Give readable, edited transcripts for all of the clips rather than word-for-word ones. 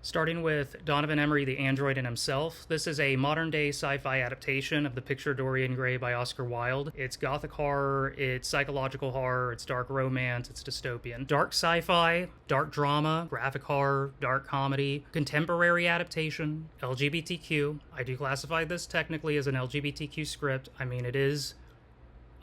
Starting with Donavan Emery, the android and himself. This is a modern-day sci-fi adaptation of the picture Dorian Gray by Oscar Wilde. It's gothic horror, it's psychological horror, it's dark romance, it's dystopian. Dark sci-fi, dark drama, graphic horror, dark comedy, contemporary adaptation, LGBTQ. I do classify this technically as an LGBTQ script. I mean, it is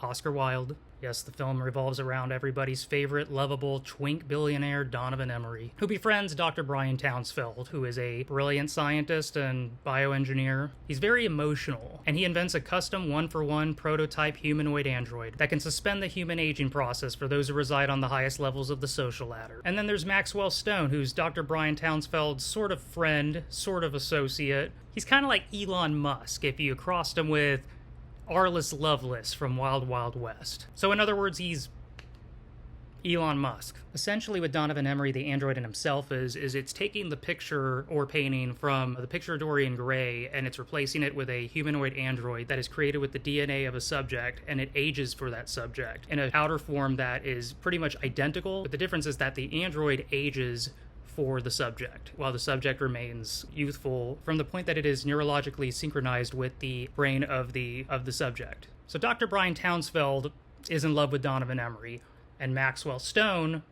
Oscar Wilde. Yes, the film revolves around everybody's favorite, lovable, twink billionaire Donavan Emery, who befriends Dr. Brian Townsfeld, who is a brilliant scientist and bioengineer. He's very emotional, and he invents a custom one-for-one prototype humanoid android that can suspend the human aging process for those who reside on the highest levels of the social ladder. And then there's Maxwell Stone, who's Dr. Brian Townsfeld's sort of friend, sort of associate. He's kind of like Elon Musk if you crossed him with Arliss Lovelace from Wild Wild West. So in other words, he's Elon Musk. Essentially what Donavan Emery, the android in himself, is it's taking the picture or painting from the picture of Dorian Gray and it's replacing it with a humanoid android that is created with the DNA of a subject, and it ages for that subject in a outer form that is pretty much identical, but the difference is that the android ages for the subject, while the subject remains youthful from the point that it is neurologically synchronized with the brain of the subject. So Dr. Brian Townsfeld is in love with Donavan Emery, and Maxwell Stone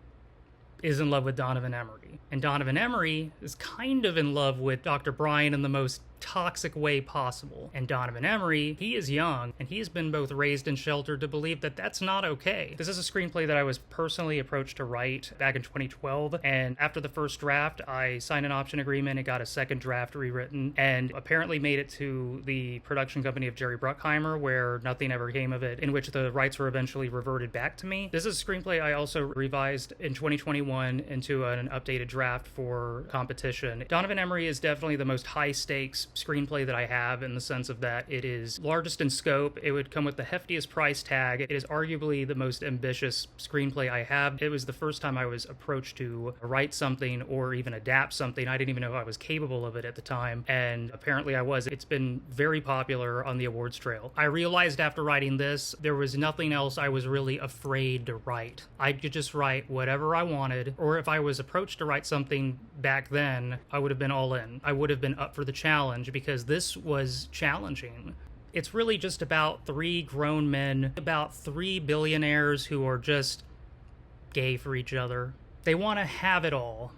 is in love with Donavan Emery. And Donavan Emery is kind of in love with Dr. Brian in the most toxic way possible. And Donavan Emery, he is young, and he has been both raised and sheltered to believe that that's not okay. This is a screenplay that I was personally approached to write back in 2012, and after the first draft, I signed an option agreement and got a second draft rewritten, and apparently made it to the production company of Jerry Bruckheimer, where nothing ever came of it, in which the rights were eventually reverted back to me. This is a screenplay I also revised in 2021 into an updated draft for competition. Donavan Emery is definitely the most high-stakes screenplay that I have, in the sense of that it is largest in scope. It would come with the heftiest price tag. It is arguably the most ambitious screenplay I have. It was the first time I was approached to write something or even adapt something. I didn't even know if I was capable of it at the time, and apparently I was. It's been very popular on the awards trail. I realized after writing this, there was nothing else I was really afraid to write. I could just write whatever I wanted, or if I was approached to write something back then, I would have been all in. I would have been up for the challenge, because this was challenging. It's really just about three grown men, about three billionaires who are just gay for each other. They want to have it all,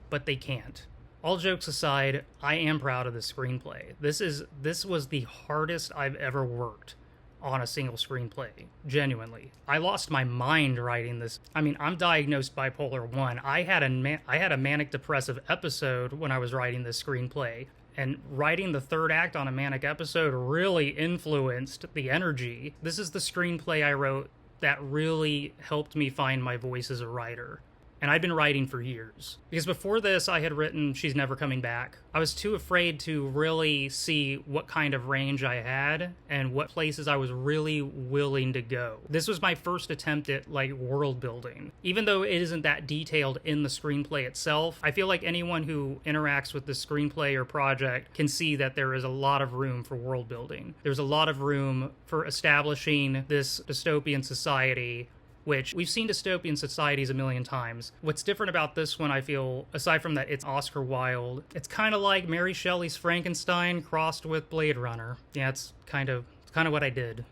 but they can't. All jokes aside, I am proud of this screenplay. This was the hardest I've ever worked on a single screenplay. Genuinely. I lost my mind writing this. I mean, I'm diagnosed bipolar 1. I had a manic depressive episode when I was writing this screenplay. And writing the third act on a manic episode really influenced the energy. This is the screenplay I wrote that really helped me find my voice as a writer. And I'd been writing for years. Because before this, I had written She's Never Coming Back. I was too afraid to really see what kind of range I had and what places I was really willing to go. This was my first attempt at, world building. Even though it isn't that detailed in the screenplay itself, I feel like anyone who interacts with the screenplay or project can see that there is a lot of room for world building. There's a lot of room for establishing this dystopian society, which we've seen dystopian societies a million times. What's different about this one, I feel, aside from that it's Oscar Wilde, it's kind of like Mary Shelley's Frankenstein crossed with Blade Runner. Yeah, it's kind of what I did.